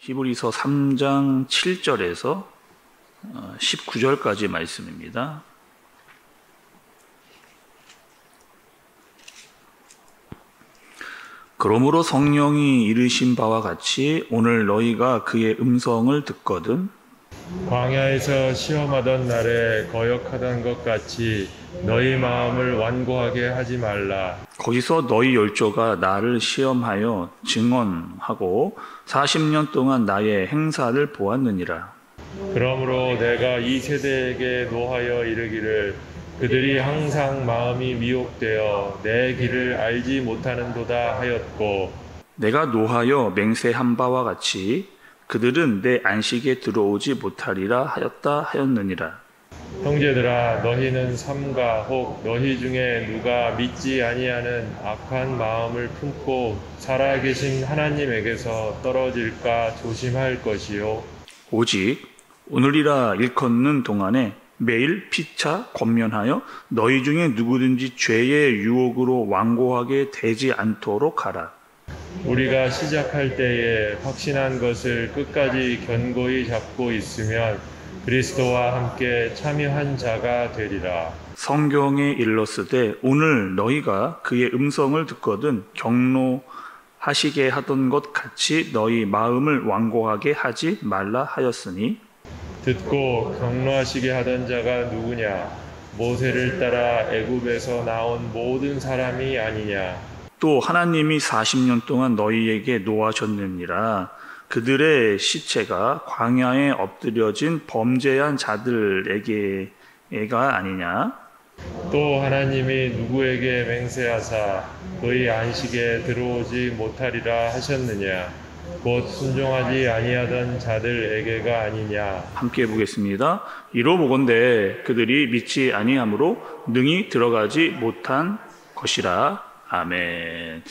히브리서 3장 7절에서 19절까지 말씀입니다. 그러므로 성령이 이르신 바와 같이 오늘 너희가 그의 음성을 듣거든 광야에서 시험하던 날에 거역하던 것 같이 너희 마음을 완고하게 하지 말라. 거기서 너희 열조가 나를 시험하여 증언하고 40년 동안 나의 행사를 보았느니라. 그러므로 내가 이 세대에게 노하여 이르기를 그들이 항상 마음이 미혹되어 내 길을 알지 못하는도다 하였고, 내가 노하여 맹세한 바와 같이 그들은 내 안식에 들어오지 못하리라 하였다 하였느니라. 형제들아, 너희는 삼가 혹 너희 중에 누가 믿지 아니하는 악한 마음을 품고 살아계신 하나님에게서 떨어질까 조심할 것이요. 오직 오늘이라 일컫는 동안에 매일 피차 권면하여 너희 중에 누구든지 죄의 유혹으로 완고하게 되지 않도록 하라. 우리가 시작할 때에 확신한 것을 끝까지 견고히 잡고 있으면 그리스도와 함께 참여한 자가 되리라. 성경에 일렀으되 오늘 너희가 그의 음성을 듣거든 경노하시게 하던 것 같이 너희 마음을 완고하게 하지 말라 하였으니 듣고 경노하시게 하던 자가 누구냐? 모세를 따라 애굽에서 나온 모든 사람이 아니냐? 또 하나님이 40년 동안 너희에게 노하셨느니라. 그들의 시체가 광야에 엎드려진 범죄한 자들에게가 아니냐? 또 하나님이 누구에게 맹세하사 너희 안식에 들어오지 못하리라 하셨느냐? 곧 순종하지 아니하던 자들에게가 아니냐? 함께 보겠습니다. 이로보건대 그들이 믿지 아니함으로 능히 들어가지 못한 것이라. 아멘.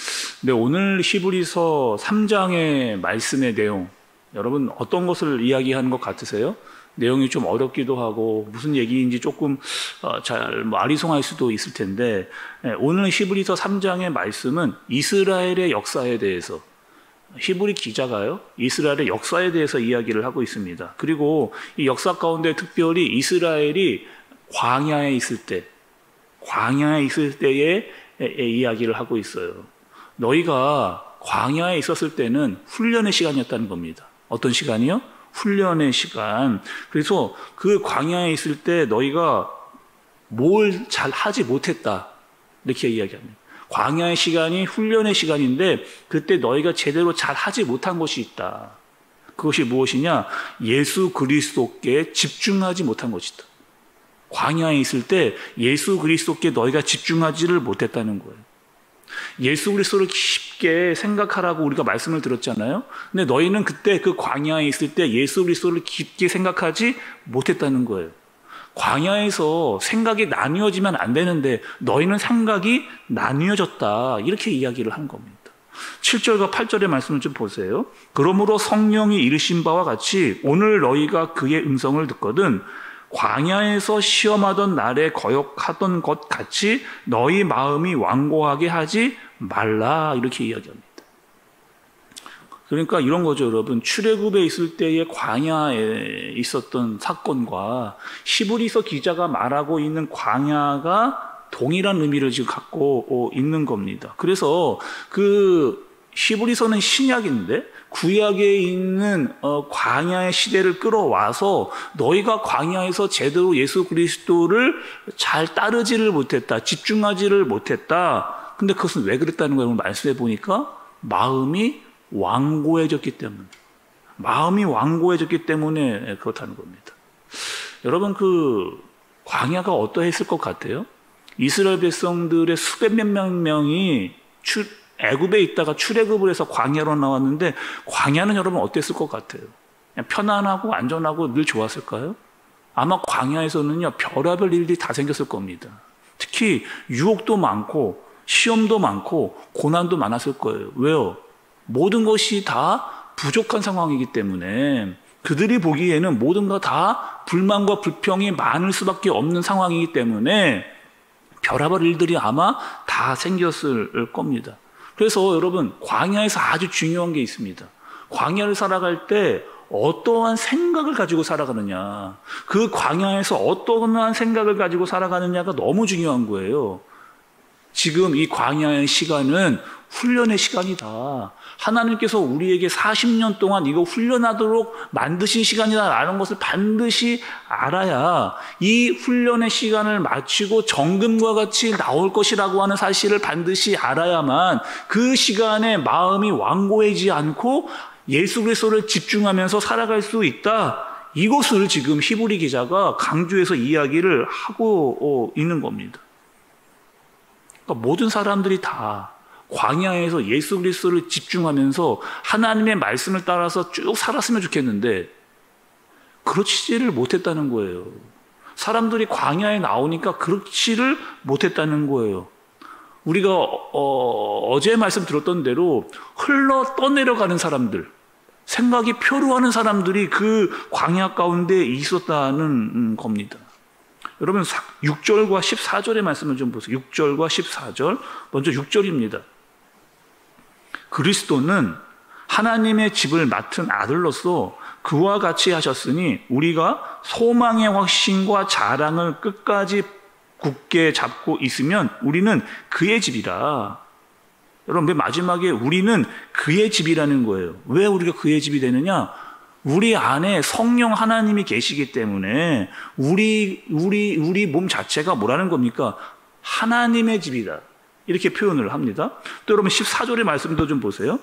네, 오늘 히브리서 3장의 말씀의 내용, 여러분 어떤 것을 이야기하는 것 같으세요? 내용이 좀 어렵기도 하고 무슨 얘기인지 조금 잘 아리송할 수도 있을 텐데, 오늘 히브리서 3장의 말씀은 이스라엘의 역사에 대해서, 히브리 기자가요, 이스라엘의 역사에 대해서 이야기를 하고 있습니다. 그리고 이 역사 가운데 특별히 이스라엘이 광야에 있을 때의 이야기를 하고 있어요. 너희가 광야에 있었을 때는 훈련의 시간이었다는 겁니다. 어떤 시간이요? 훈련의 시간. 그래서 그 광야에 있을 때 너희가 뭘 잘 하지 못했다, 이렇게 이야기합니다. 광야의 시간이 훈련의 시간인데 그때 너희가 제대로 잘 하지 못한 것이 있다. 그것이 무엇이냐? 예수 그리스도께 집중하지 못한 것이다. 광야에 있을 때 예수 그리스도께 너희가 집중하지를 못했다는 거예요. 예수 그리스도를 깊게 생각하라고 우리가 말씀을 들었잖아요. 근데 너희는 그때 그 광야에 있을 때 예수 그리스도를 깊게 생각하지 못했다는 거예요. 광야에서 생각이 나뉘어지면 안 되는데 너희는 생각이 나뉘어졌다, 이렇게 이야기를 한 겁니다. 7절과 8절의 말씀을 좀 보세요. 그러므로 성령이 이르신 바와 같이 오늘 너희가 그의 음성을 듣거든 광야에서 시험하던 날에 거역하던 것 같이 너희 마음이 완고하게 하지 말라, 이렇게 이야기합니다. 그러니까 이런 거죠, 여러분. 출애굽에 있을 때의 광야에 있었던 사건과 히브리서 기자가 말하고 있는 광야가 동일한 의미를 지금 갖고 있는 겁니다. 그래서 그 히브리서는 신약인데 구약에 있는 광야의 시대를 끌어와서 너희가 광야에서 제대로 예수 그리스도를 잘 따르지를 못했다, 집중하지를 못했다. 근데 그것은 왜 그랬다는 거예요? 말씀해 보니까 마음이 완고해졌기 때문에 그렇다는 겁니다. 여러분, 그 광야가 어떠했을 것 같아요? 이스라엘 백성들의 수백몇 명이 애굽에 있다가 출애굽을 해서 광야로 나왔는데, 광야는 여러분 어땠을 것 같아요? 그냥 편안하고 안전하고 늘 좋았을까요? 아마 광야에서는요, 별의별 일들이 다 생겼을 겁니다. 특히 유혹도 많고 시험도 많고 고난도 많았을 거예요. 왜요? 모든 것이 다 부족한 상황이기 때문에, 그들이 보기에는 모든 것 다 불만과 불평이 많을 수밖에 없는 상황이기 때문에 별의별 일들이 아마 다 생겼을 겁니다. 그래서 여러분, 광야에서 아주 중요한 게 있습니다. 광야를 살아갈 때 어떠한 생각을 가지고 살아가느냐, 그 광야에서 어떠한 생각을 가지고 살아가느냐가 너무 중요한 거예요. 지금 이 광야의 시간은 훈련의 시간이다. 하나님께서 우리에게 40년 동안 이거 훈련하도록 만드신 시간이다라는 것을 반드시 알아야 이 훈련의 시간을 마치고 정금과 같이 나올 것이라고 하는 사실을 반드시 알아야만 그 시간에 마음이 완고해지지 않고 예수 그리스도를 집중하면서 살아갈 수 있다. 이것을 지금 히브리 기자가 강조해서 이야기를 하고 있는 겁니다. 그러니까 모든 사람들이 다 광야에서 예수 그리스도를 집중하면서 하나님의 말씀을 따라서 쭉 살았으면 좋겠는데 그렇지를 못했다는 거예요. 사람들이 광야에 나오니까 그렇지를 못했다는 거예요. 우리가 어제 말씀 들었던 대로 흘러 떠내려가는 사람들, 생각이 표류하는 사람들이 그 광야 가운데 있었다는 겁니다. 여러분 6절과 14절의 말씀을 좀 보세요. 6절과 14절. 먼저 6절입니다. 그리스도는 하나님의 집을 맡은 아들로서 그와 같이 하셨으니 우리가 소망의 확신과 자랑을 끝까지 굳게 잡고 있으면 우리는 그의 집이라. 여러분 맨 마지막에 우리는 그의 집이라는 거예요. 왜 우리가 그의 집이 되느냐? 우리 안에 성령 하나님이 계시기 때문에 우리 몸 자체가 뭐라는 겁니까? 하나님의 집이다. 이렇게 표현을 합니다. 또 여러분 14절의 말씀도 좀 보세요.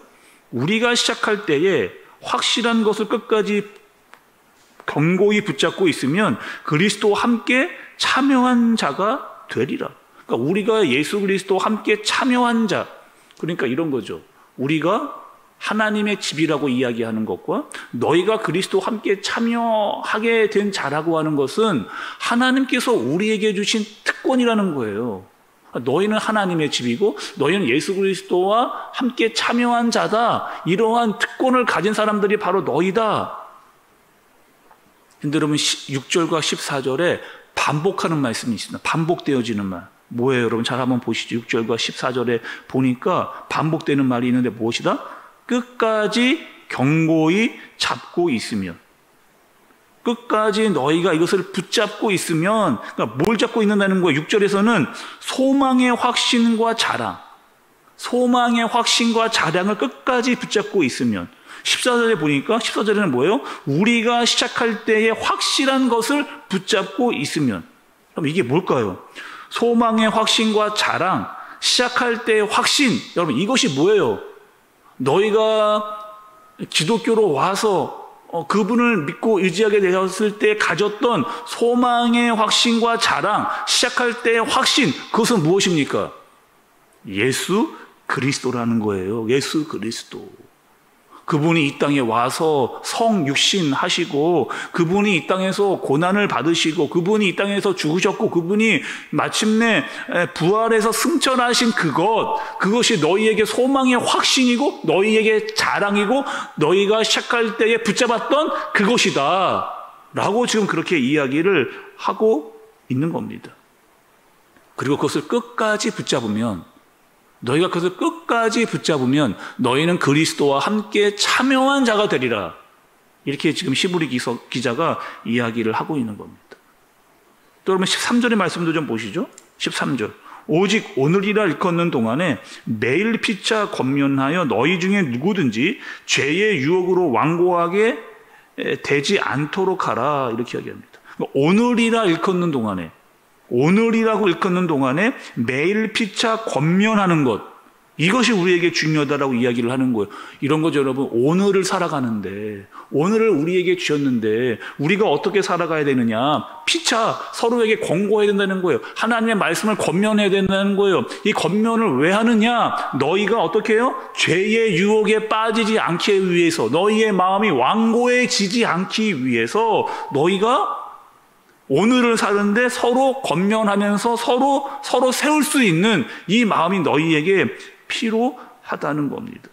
우리가 시작할 때에 확실한 것을 끝까지 견고히 붙잡고 있으면 그리스도와 함께 참여한 자가 되리라. 그러니까 우리가 예수 그리스도와 함께 참여한 자, 그러니까 이런 거죠. 우리가 하나님의 집이라고 이야기하는 것과 너희가 그리스도와 함께 참여하게 된 자라고 하는 것은 하나님께서 우리에게 주신 특권이라는 거예요. 너희는 하나님의 집이고 너희는 예수 그리스도와 함께 참여한 자다. 이러한 특권을 가진 사람들이 바로 너희다. 근데 여러분 6절과 14절에 반복하는 말씀이 있습니다. 반복되어지는 말. 뭐예요? 여러분 잘 한번 보시죠. 6절과 14절에 보니까 반복되는 말이 있는데 무엇이다? 끝까지 견고히 잡고 있으면. 끝까지 너희가 이것을 붙잡고 있으면, 그러니까 뭘 잡고 있는다는 거예요? 6절에서는 소망의 확신과 자랑, 소망의 확신과 자랑을 끝까지 붙잡고 있으면. 14절에 보니까 14절에는 뭐예요? 우리가 시작할 때에 확실한 것을 붙잡고 있으면. 그럼 이게 뭘까요? 소망의 확신과 자랑, 시작할 때의 확신. 여러분 이것이 뭐예요? 너희가 기독교로 와서 그분을 믿고 의지하게 되었을 때 가졌던 소망의 확신과 자랑, 시작할 때의 확신, 그것은 무엇입니까? 예수 그리스도라는 거예요. 예수 그리스도. 그분이 이 땅에 와서 성육신 하시고 그분이 이 땅에서 고난을 받으시고 그분이 이 땅에서 죽으셨고 그분이 마침내 부활해서 승천하신 그것이 너희에게 소망의 확신이고 너희에게 자랑이고 너희가 시작할 때에 붙잡았던 그것이다 라고 지금 그렇게 이야기를 하고 있는 겁니다. 그리고 그것을 끝까지 붙잡으면 너희가 그것을 끝까지 붙잡으면 너희는 그리스도와 함께 참여한 자가 되리라. 이렇게 지금 히브리 기자가 이야기를 하고 있는 겁니다. 또 그러면 13절의 말씀도 좀 보시죠. 13절. 오직 오늘이라 일컫는 동안에 매일 피차 권면하여 너희 중에 누구든지 죄의 유혹으로 완고하게 되지 않도록 하라. 이렇게 이야기합니다. 오늘이라 일컫는 동안에, 오늘이라고 일컫는 동안에 매일 피차 권면하는 것, 이것이 우리에게 중요하다라고 이야기를 하는 거예요. 이런 거죠, 여러분. 오늘을 살아가는데, 오늘을 우리에게 주셨는데 우리가 어떻게 살아가야 되느냐? 피차 서로에게 권고해야 된다는 거예요. 하나님의 말씀을 권면해야 된다는 거예요. 이 권면을 왜 하느냐? 너희가 어떻게 해요? 죄의 유혹에 빠지지 않기 위해서, 너희의 마음이 완고해지지 않기 위해서 너희가 오늘을 사는데 서로 권면하면서 서로 세울 수 있는 이 마음이 너희에게 필요하다는 겁니다.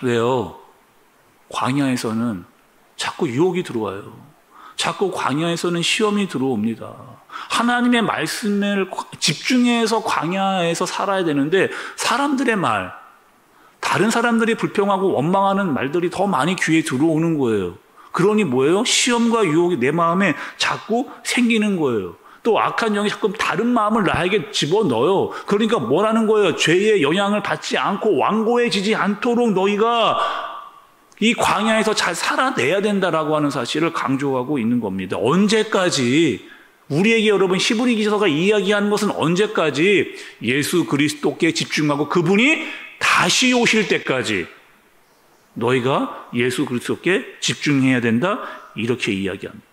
왜요? 광야에서는 자꾸 유혹이 들어와요. 자꾸 광야에서는 시험이 들어옵니다. 하나님의 말씀을 집중해서 광야에서 살아야 되는데 사람들의 말, 다른 사람들이 불평하고 원망하는 말들이 더 많이 귀에 들어오는 거예요. 그러니 뭐예요? 시험과 유혹이 내 마음에 자꾸 생기는 거예요. 또 악한 영이 자꾸 다른 마음을 나에게 집어넣어요. 그러니까 뭐라는 거예요? 죄의 영향을 받지 않고 완고해지지 않도록 너희가 이 광야에서 잘 살아내야 된다라고 하는 사실을 강조하고 있는 겁니다. 언제까지 우리에게 여러분 히브리서가 이야기하는 것은 언제까지 예수 그리스도께 집중하고 그분이 다시 오실 때까지 너희가 예수 그리스도께 집중해야 된다 이렇게 이야기합니다.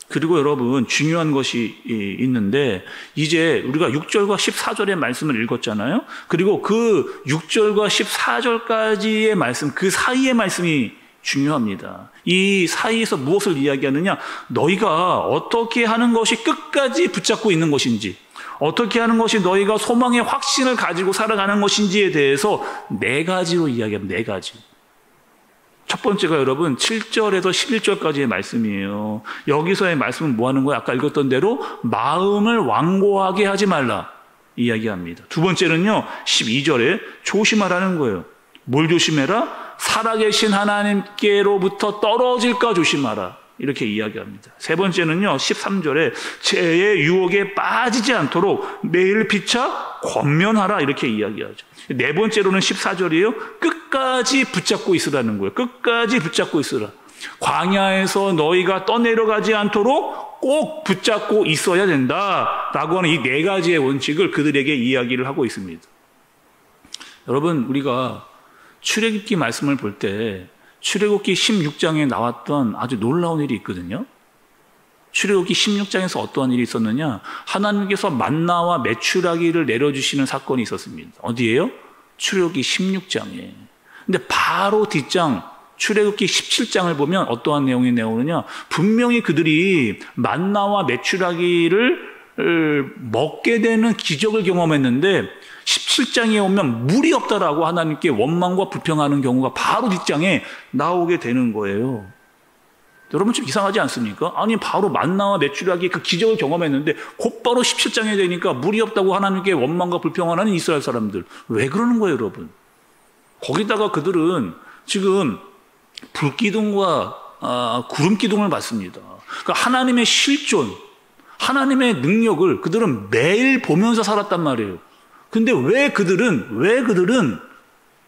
그리고 여러분 중요한 것이 있는데 이제 우리가 6절과 14절의 말씀을 읽었잖아요. 그리고 그 6절과 14절까지의 말씀 그 사이의 말씀이 중요합니다. 이 사이에서 무엇을 이야기하느냐? 너희가 어떻게 하는 것이 끝까지 붙잡고 있는 것인지 어떻게 하는 것이 너희가 소망의 확신을 가지고 살아가는 것인지에 대해서 네 가지로 이야기합니다. 네 가지. 첫 번째가 여러분 7절에서 11절까지의 말씀이에요. 여기서의 말씀은 뭐 하는 거예요? 아까 읽었던 대로 마음을 완고하게 하지 말라 이야기합니다. 두 번째는요 12절에 조심하라는 거예요. 뭘 조심해라? 살아계신 하나님께로부터 떨어질까 조심하라 이렇게 이야기합니다. 세 번째는요 13절에 죄의 유혹에 빠지지 않도록 매일 피차 권면하라 이렇게 이야기하죠. 네 번째로는 14절이에요. 끝까지 붙잡고 있으라는 거예요. 끝까지 붙잡고 있으라. 광야에서 너희가 떠내려가지 않도록 꼭 붙잡고 있어야 된다라고 하는 이 네 가지의 원칙을 그들에게 이야기를 하고 있습니다. 여러분 우리가 출애굽기 말씀을 볼 때 출애굽기 16장에 나왔던 아주 놀라운 일이 있거든요. 출애굽기 16장에서 어떠한 일이 있었느냐? 하나님께서 만나와 메추라기를 내려주시는 사건이 있었습니다. 어디예요? 출애굽기 16장에. 근데 바로 뒷장 출애굽기 17장을 보면 어떠한 내용이 나오느냐? 분명히 그들이 만나와 메추라기를 먹게 되는 기적을 경험했는데 17장에 오면 물이 없다라고 하나님께 원망과 불평하는 경우가 바로 뒷장에 나오게 되는 거예요. 여러분 좀 이상하지 않습니까? 아니 바로 만나와 메추라기 그 기적을 경험했는데 곧바로 17장에 되니까 물이 없다고 하나님께 원망과 불평하는 이스라엘 사람들. 왜 그러는 거예요 여러분? 거기다가 그들은 지금 불기둥과 구름기둥을 받습니다. 그러니까 하나님의 실존, 하나님의 능력을 그들은 매일 보면서 살았단 말이에요. 근데 왜 그들은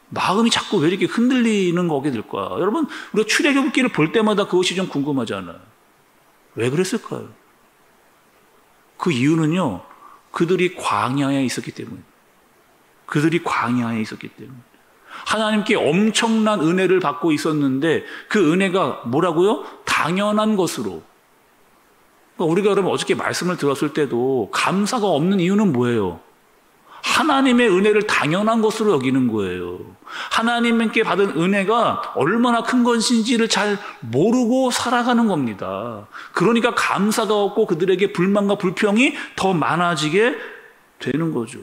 마음이 자꾸 왜 이렇게 흔들리는 거게 될까? 여러분, 우리가 출애굽기를 볼 때마다 그것이 좀 궁금하잖아요. 왜 그랬을까요? 그 이유는요, 그들이 광야에 있었기 때문에. 그들이 광야에 있었기 때문에. 하나님께 엄청난 은혜를 받고 있었는데 그 은혜가 뭐라고요? 당연한 것으로. 그러니까 우리가 여러분 어저께 말씀을 들었을 때도 감사가 없는 이유는 뭐예요? 하나님의 은혜를 당연한 것으로 여기는 거예요. 하나님께 받은 은혜가 얼마나 큰 것인지를 잘 모르고 살아가는 겁니다. 그러니까 감사가 없고 그들에게 불만과 불평이 더 많아지게 되는 거죠.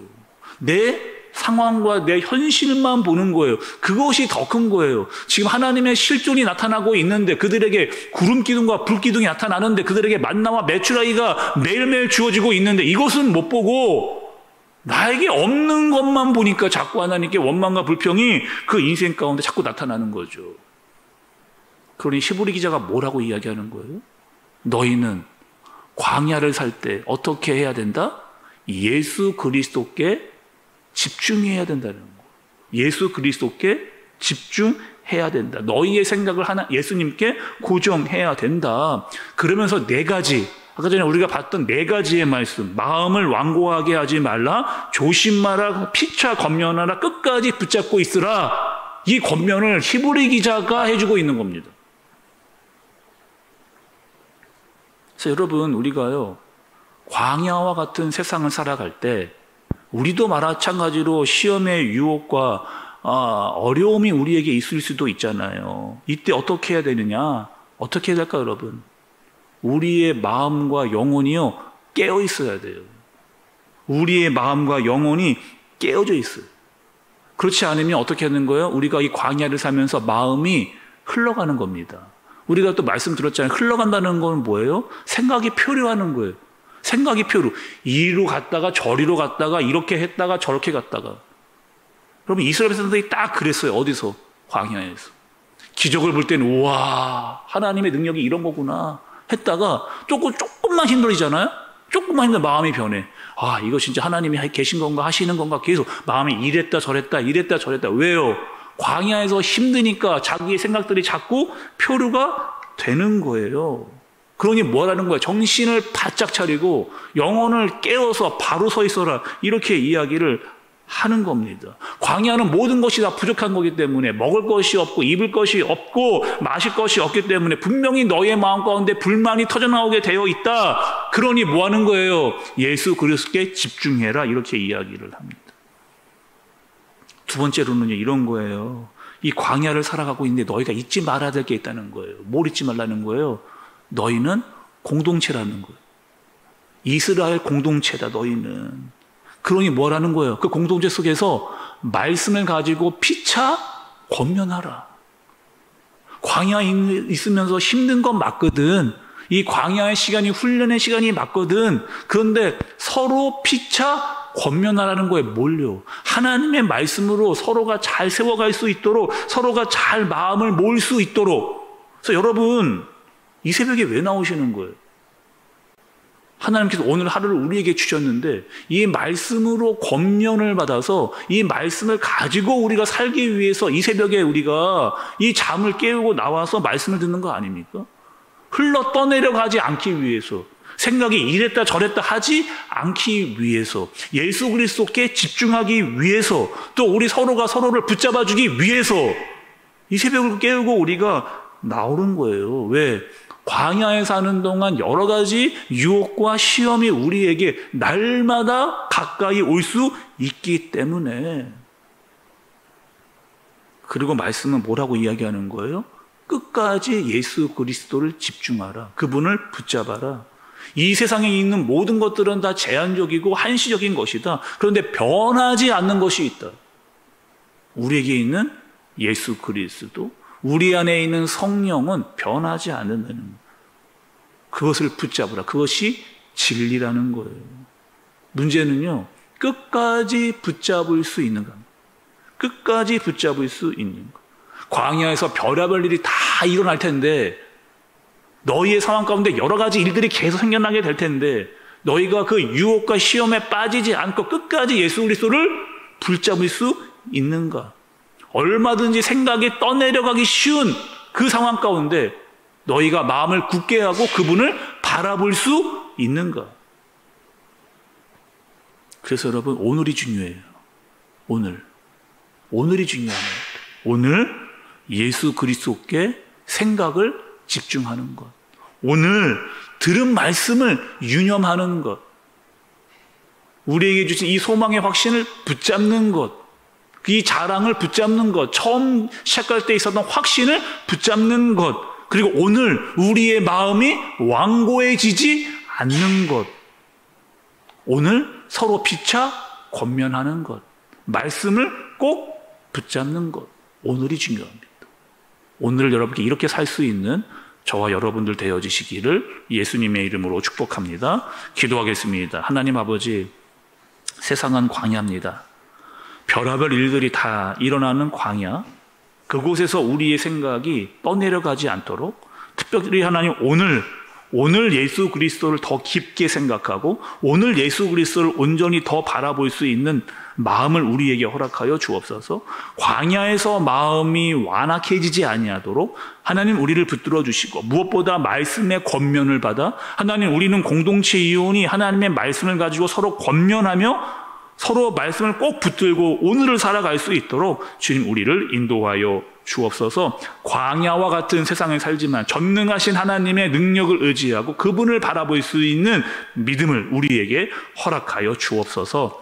내 상황과 내 현실만 보는 거예요. 그것이 더 큰 거예요. 지금 하나님의 실존이 나타나고 있는데 그들에게 구름기둥과 불기둥이 나타나는데 그들에게 만나와 메추라기가 매일매일 주어지고 있는데 이것은 못 보고 나에게 없는 것만 보니까 자꾸 하나님께 원망과 불평이 그 인생 가운데 자꾸 나타나는 거죠. 그러니 히브리 기자가 뭐라고 이야기하는 거예요? 너희는 광야를 살 때 어떻게 해야 된다? 예수 그리스도께 집중해야 된다는 거예요. 예수 그리스도께 집중해야 된다. 너희의 생각을 예수님께 고정해야 된다. 그러면서 네 가지, 아까 전에 우리가 봤던 네 가지의 말씀, 마음을 완고하게 하지 말라, 조심하라, 피차 권면하라, 끝까지 붙잡고 있으라. 이 권면을 히브리 기자가 해주고 있는 겁니다. 그래서 여러분 우리가요 광야와 같은 세상을 살아갈 때 우리도 마찬가지로 시험의 유혹과 어려움이 우리에게 있을 수도 있잖아요. 이때 어떻게 해야 되느냐? 어떻게 해야 될까 여러분? 우리의 마음과 영혼이요 깨어 있어야 돼요. 우리의 마음과 영혼이 깨어져 있어요. 그렇지 않으면 어떻게 하는 거예요? 우리가 이 광야를 살면서 마음이 흘러가는 겁니다. 우리가 또 말씀 들었잖아요. 흘러간다는 건 뭐예요? 생각이 표류하는 거예요. 생각이 표류. 이리로 갔다가 저리로 갔다가 이렇게 했다가 저렇게 갔다가. 여러분 이스라엘 백성들이 딱 그랬어요. 어디서? 광야에서. 기적을 볼 때는 우와 하나님의 능력이 이런 거구나 했다가 조금만 힘들어지잖아요. 조금만 힘들면 마음이 변해. 아 이거 진짜 하나님이 계신 건가 하시는 건가 계속 마음이 이랬다 저랬다 왜요? 광야에서 힘드니까 자기의 생각들이 자꾸 표류가 되는 거예요. 그러니 뭐라는 거예요? 정신을 바짝 차리고 영혼을 깨워서 바로 서 있어라 이렇게 이야기를 하는 겁니다. 광야는 모든 것이 다 부족한 거기 때문에 먹을 것이 없고 입을 것이 없고 마실 것이 없기 때문에 분명히 너의 마음 가운데 불만이 터져나오게 되어 있다. 그러니 뭐 하는 거예요? 예수 그리스도께 집중해라 이렇게 이야기를 합니다. 두 번째로는요 이런 거예요. 이 광야를 살아가고 있는데 너희가 잊지 말아야 될 게 있다는 거예요. 뭘 잊지 말라는 거예요? 너희는 공동체라는 거예요. 이스라엘 공동체다 너희는. 그러니 뭐라는 거예요? 그 공동체 속에서 말씀을 가지고 피차 권면하라. 광야에 있으면서 힘든 건 맞거든. 이 광야의 시간이 훈련의 시간이 맞거든. 그런데 서로 피차 권면하라는 거에 뭘요? 하나님의 말씀으로 서로가 잘 세워갈 수 있도록 서로가 잘 마음을 모을 수 있도록. 그래서 여러분 이 새벽에 왜 나오시는 거예요? 하나님께서 오늘 하루를 우리에게 주셨는데 이 말씀으로 권면을 받아서 이 말씀을 가지고 우리가 살기 위해서 이 새벽에 우리가 이 잠을 깨우고 나와서 말씀을 듣는 거 아닙니까? 흘러 떠내려가지 않기 위해서 생각이 이랬다 저랬다 하지 않기 위해서 예수 그리스도께 집중하기 위해서 또 우리 서로가 서로를 붙잡아주기 위해서 이 새벽을 깨우고 우리가 나오는 거예요. 왜? 광야에 사는 동안 여러 가지 유혹과 시험이 우리에게 날마다 가까이 올 수 있기 때문에. 그리고 말씀은 뭐라고 이야기하는 거예요? 끝까지 예수 그리스도를 집중하라. 그분을 붙잡아라. 이 세상에 있는 모든 것들은 다 제한적이고 한시적인 것이다. 그런데 변하지 않는 것이 있다. 우리에게 있는 예수 그리스도, 우리 안에 있는 성령은 변하지 않는 그것을 붙잡으라. 그것이 진리라는 거예요. 문제는요, 끝까지 붙잡을 수 있는가? 끝까지 붙잡을 수 있는가? 광야에서 별의별 일이 다 일어날 텐데 너희의 상황 가운데 여러 가지 일들이 계속 생겨나게 될 텐데 너희가 그 유혹과 시험에 빠지지 않고 끝까지 예수 그리스도를 붙잡을 수 있는가? 얼마든지 생각이 떠내려가기 쉬운 그 상황 가운데 너희가 마음을 굳게 하고 그분을 바라볼 수 있는가? 그래서 여러분 오늘이 중요해요. 오늘이 중요해요. 오늘 예수 그리스도께 생각을 집중하는 것. 오늘 들은 말씀을 유념하는 것. 우리에게 주신 이 소망의 확신을 붙잡는 것. 이 자랑을 붙잡는 것, 처음 시작할 때 있었던 확신을 붙잡는 것, 그리고 오늘 우리의 마음이 완고해지지 않는 것, 오늘 서로 피차 권면하는 것, 말씀을 꼭 붙잡는 것, 오늘이 중요합니다. 오늘 여러분께 이렇게 살 수 있는 저와 여러분들 되어지시기를 예수님의 이름으로 축복합니다. 기도하겠습니다. 하나님 아버지, 세상은 광야입니다. 별의별 일들이 다 일어나는 광야, 그곳에서 우리의 생각이 떠내려가지 않도록 특별히 하나님 오늘 예수 그리스도를 더 깊게 생각하고 오늘 예수 그리스도를 온전히 더 바라볼 수 있는 마음을 우리에게 허락하여 주옵소서. 광야에서 마음이 완악해지지 아니하도록 하나님 우리를 붙들어 주시고 무엇보다 말씀의 권면을 받아 하나님 우리는 공동체 이혼이 하나님의 말씀을 가지고 서로 권면하며 서로 말씀을 꼭 붙들고 오늘을 살아갈 수 있도록 주님 우리를 인도하여 주옵소서. 광야와 같은 세상에 살지만 전능하신 하나님의 능력을 의지하고 그분을 바라볼 수 있는 믿음을 우리에게 허락하여 주옵소서.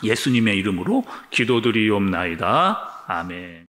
예수님의 이름으로 기도드리옵나이다. 아멘.